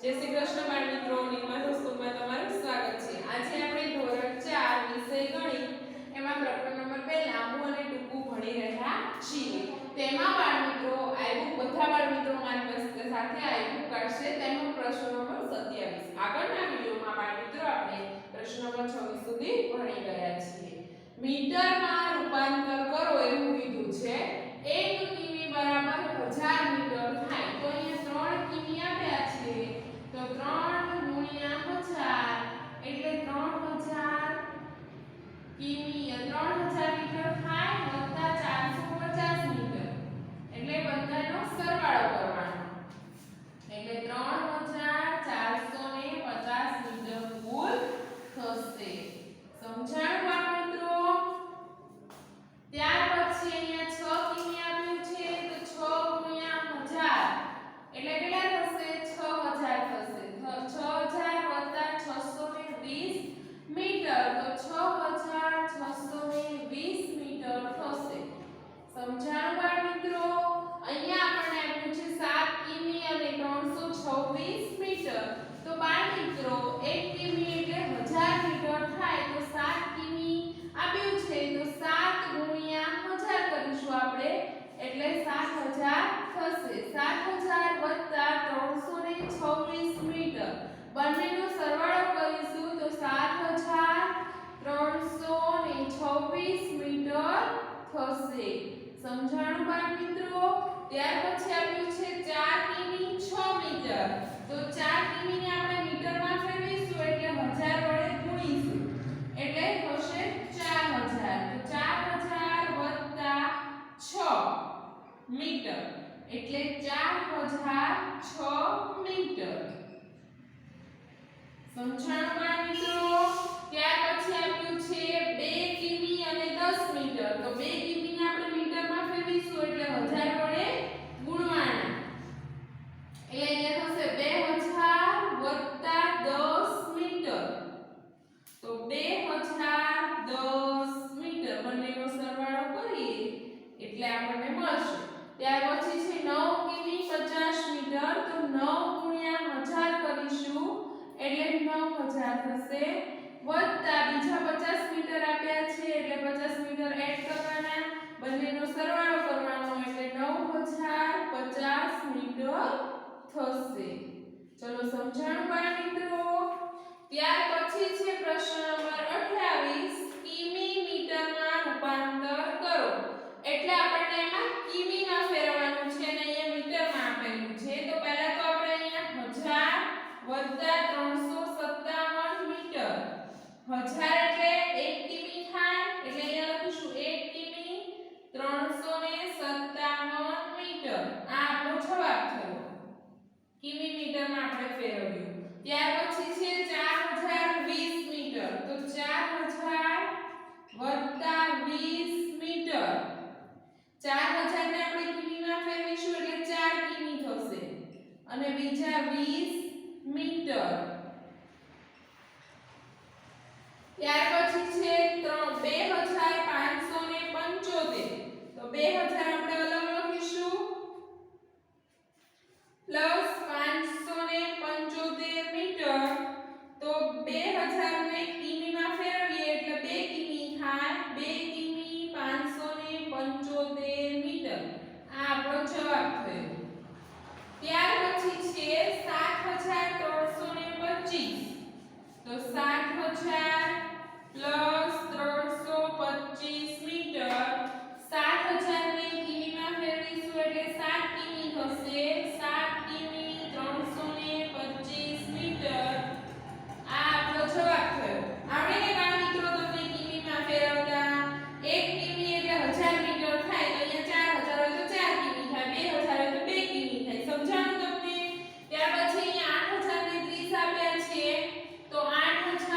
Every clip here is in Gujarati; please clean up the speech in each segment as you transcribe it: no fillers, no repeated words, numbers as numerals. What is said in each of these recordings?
જય શ્રી કૃષ્ણ બાળ મિત્રો, નીલમાધવ સ્કૂલમાં તમારું સ્વાગત છે। આજે આપણે ધોરણ 4 વિષય ગણિત એમાં પ્રકરણ નંબર 2 લાંબુ અને ટૂંકું ભણી રહ્યા છીએ। તેમાં બાળ મિત્રો આઈબુક બધા બાળ મિત્રો મારી સાથે આઈબુક કાઢશે તેનો પ્રશ્ન નંબર 27। આગળના વિડિયોમાં બાળ મિત્રો આપણે પ્રશ્ન નંબર 26 સુધી ભણી ગયા છીએ। મીટરમાં રૂપાંતર કરો એવું કીધું છે। 1 કિમી બરાબર 1000 મીટર થાય તો અહીંયા 3 કિમી આપ્યા છે તો 3 ગુણ્યા 1000 એટલે 3000 કિમી 3000 મીટર થાય વત્તા 450 મીટર એટલે બધાનો સરવાળો કરવાનો એટલે 3450 મીટર કુલ થશે। સમજાણું મિત્રો? ત્યાર પછી અહીંયા 6 કિમી આપ્યું છે તો 6 ગુણ્યા 1000 એટલે કેટલા થશે? 6000 થશે। 6000 વત્તા 620 મીટર તો 6620 મીટર થશે। સમજાણું બાળ મિત્રો? અહીંયા આપણને આપ્યું છે 7 કિમી અને 326 મીટર તો બાળ મિત્રો 1 કિમી એટલે 1000 મીટર થાય તો 7 કિમી આપ્યું છે તો 7 ગુણ્યા 1000 કરીશું આપણે એટલે 7000 થશે। 7000 વત્તા 326 મીટર બંનેનો સરવાળો કરીશું તો 7326 મીટર થશે। સમજાણું બાળ મિત્રો? ત્યાર પછી આપ્યું છે 4 કિમી 6 મીટર તો 4 કિમીને આપણે મીટરમાં ફેરવીશું એટલે 1000 વડે ગુણીશું એટલે થશે 4000 તો 4000 વત્તા 6 મીટર એટલે 4006 મીટર। સમજાણું બાળ મિત્રો? ત્યાર પછી આપ્યું છે 2 કિમી અને 10 મીટર તો 2 કિમીને આપણે મીટરમાં ફેરવીશું એટલે 1000 વડે ગુણવાના એટલે અહીંયા થશે 2000 વત્તા 10 મીટર તો 2010 મીટર બંનેનો સરવાળો કરીએ એટલે આપણને મળશે। ત્યાર પછી છે 9 કિમી 50 મીટર તો 9 ગુણ્યા 1000 કરીશું એટલે 9000 થશે વત્તા બીજા 50 મીટર આપ્યા છે એટલે 50 મીટર એડ કરવાના બંનેનો સરવાળો કરવાનો એટલે 9050 મીટર થશે। ચલો સમજાણું બાળ મિત્રો? ત્યાર પછી છે પ્રશ્ન નંબર 28 કિમી મીટરમાં રૂપાંતર કરો એટલે આપણને એમાં કિમીમાં ફેરવવાનું છે અને અહીંયા મીટરમાં આપેલું છે તો પહેલા તો આપણે અહીંયા 1000 357 મીટર 1000 એટલે 1 કિમી થાય એટલે અહીંયા લખીશું 1 કિમી 357 મીટર આ આપણો જવાબ થયો। કિમી મીટરમાં આપણે ફેરવ્યું। ત્યાર પછી છે 4020 મીટર તો 4000 વત્તા 20 મીટર 4000 ને આપણે કિમીમાં ફેરવીશું એટલે 4 કિમી થશે અને બીજા 20 મીટર। ત્યાર પછી છે 2575 તો 2000 આપણે અલગ લખીશું પ્લસ 575 મીટર તો 2000 ને કિમીમાં ફેરવીએ એટલે 2 કિમી થાય 2 કિમી 575 મીટર આ આપણો જવાબ થયો। ત્યાર પછી છે 7325 તો 7000 પ્લસ 325 મીટર 7000 ને કિમીમાં ફેરવીશું એટલે 7 કિમી થશે 7 કિમી 325 મીટર આ આપણો જવાબ થયો। આપણે કે બાળ મિત્રો તમને કિમીમાં ફેરવતા 1 કિમી એટલે 1000 મીટર થાય તો અહીંયા 4000 હોય તો 4 કિમી થાય 2000 હોય તો 2 કિમી થાય। સમજાણું તમને? ત્યાર પછી અહીંયા 8000 ને 30 આપ્યા છે તો 8000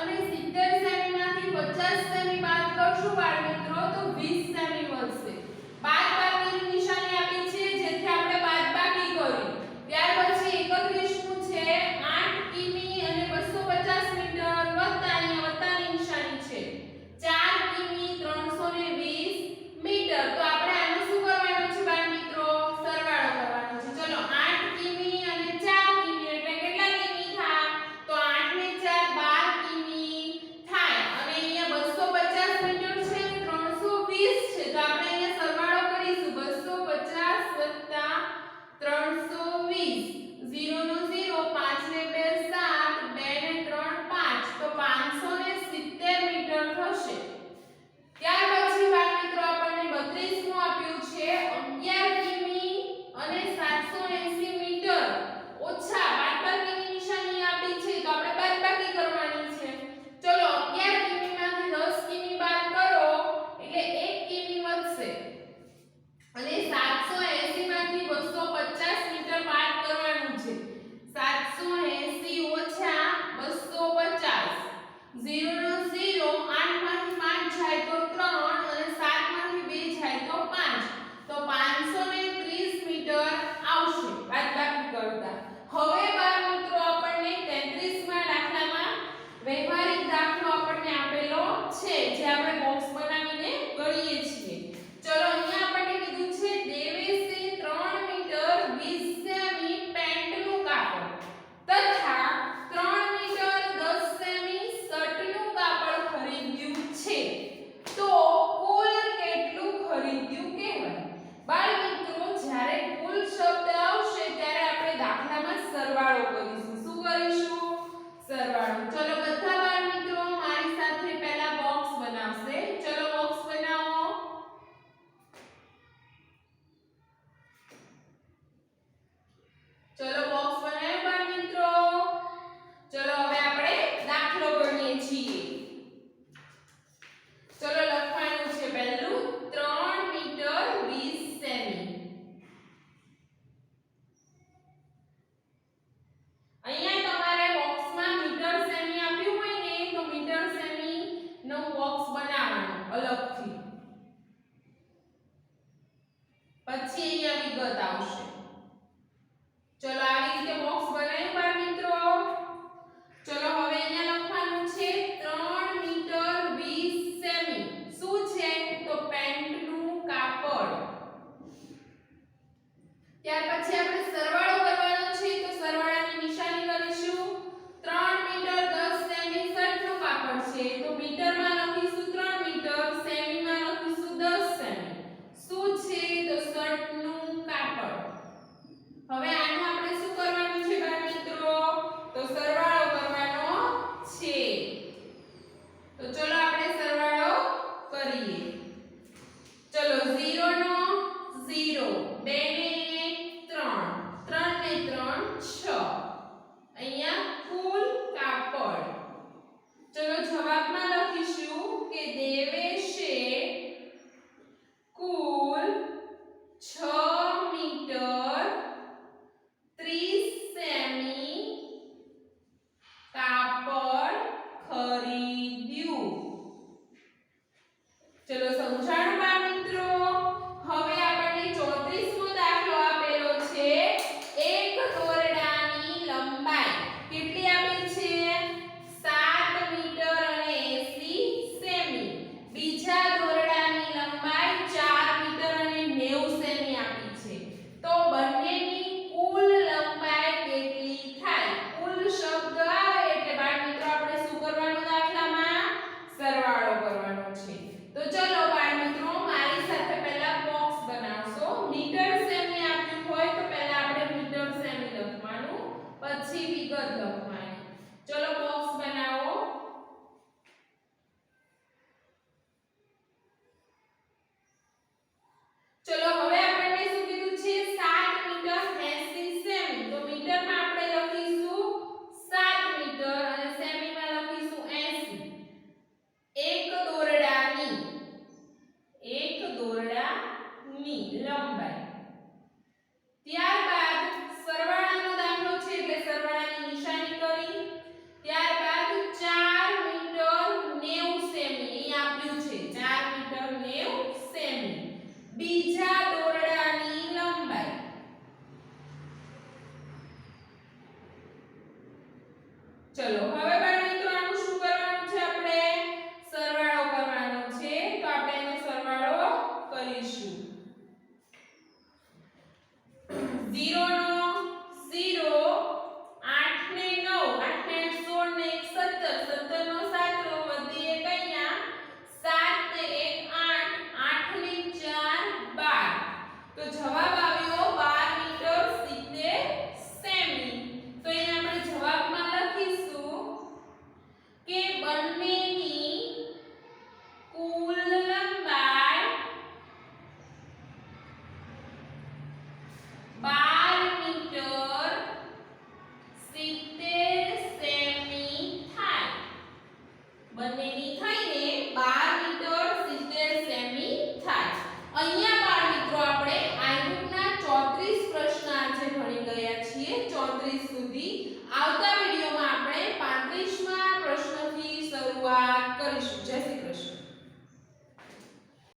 અને 70 સેમી માંથી 50 સેમી બાદ કરશું બાળ મિત્રો તો 20 સેમી મળશે. બાદબાકીની નિશાની આપી છે જેથી આપણે બાદબાકી કરી. ત્યાર પછી 31 નું છે 8 કિમી અને 250 મીટર વત્તા અહીંયા વત્તાની નિશાની છે 4 કિમી 320 મીટર. તો આપણે આનું શું કરવાનું છે બાળ મિત્રો? સરવાળો કરવાનો છે. ચલો 8 કિમી અને 4 કિમી એટલે કેટલા કિમી થાય? તો 8 ને 4 12 કિમી થાય. અને અહીંયા 250 મીટર છે 320 છે તો આપણે અહીંયા સરવાળો કરીશું 250 320 0 નો 0 5 ને 2 7 2 ને 3 5 તો 570 મીટર થશે. ત્યાર પછી બાળ મિત્રો આપણને 32 નું આપ્યું છે 11 કિમી અને 780 મીટર ઓછા બાદબાકીની નિશાની આપી છે તો આપણે બાદબાકી કરવાની છે. ચલો 11 કિમી માંથી 10 કિમી બાદ કરો એટલે 1 કિમી વધશે અને 780 માંથી 250 મીટર બાદ કરવાનું છે. 780 ઓછા 250 0 નો 0 8 માંથી 5 જાય તો 3 અને 7 માંથી 2 જાય તો 5 તો 530 મીટર આવશે બાદબાકી કરતા. હવે બાળ મિત્રો આપણને 33 માં દાખલામાં વ્યવહારિક દાખલો આપણને આપેલો છે જે આપણે બોક્સ બનાવીને ગણીએ છીએ. ચલો અહીંયા આપણને કીધું છે દેવેશે 3 મીટર 20 સેમી પેન્ટનું કાપડ તથા 3 મીટર 10 સેમી શર્ટનું કાપડ ખરીદ્યું છે તો કુલ કેટલું ખરીદ્યું કહેવાય? બાળ મિત્રો જ્યારે કુલ શબ્દ આવશે ત્યારે આપણે દાખલામાં સરવાળો કરીશું. શું કરીશું? સરવાળો. ચલો બધા બાળ મિત્રો મારી સાથે પહેલા બોક્સ બનાવશે. ચલો બોક્સ બનાવો. ચલો બોક્સ બનાવ્યું બાળ મિત્રો. ચલો હવે આપણે દાખલો ગણીએ છીએ. ચલો લખવાનું છે પહેલું 3 મીટર 20 સેમી. અહીંયા તમારે બોક્સમાં મીટર સેમી આપ્યું હોય ને તો મીટર સેમી નો બોક્સ બનાવવાનો અલગથી. પછી અહીંયા વિગત આવશે. ચલો આવી રીતે બોક્સ બનાવ્યું બાળ મિત્રો. ચલો હવે અહીંયા લખવાનું છે 3 મીટર 20 સેમી. શું છે? તો પેન્ટનું કાપડ. ત્યાર પછી આપણે સરવાળો કરવાનો છે તો સરવાળાની નિશાની કરીશું. 3 મીટર 10 સેમી શર્ટનું કાપડ છે તો મીટરમાં લખીશું 3 મીટર, સેમીમાં લખીશું 10 સેમી. શું છે? તો શર્ટનું કાપડ. હવે આનું આપણે શું કરવાનું છે બાળ મિત્રો? તો સરવાળો કરવાનો છે. તો ચલો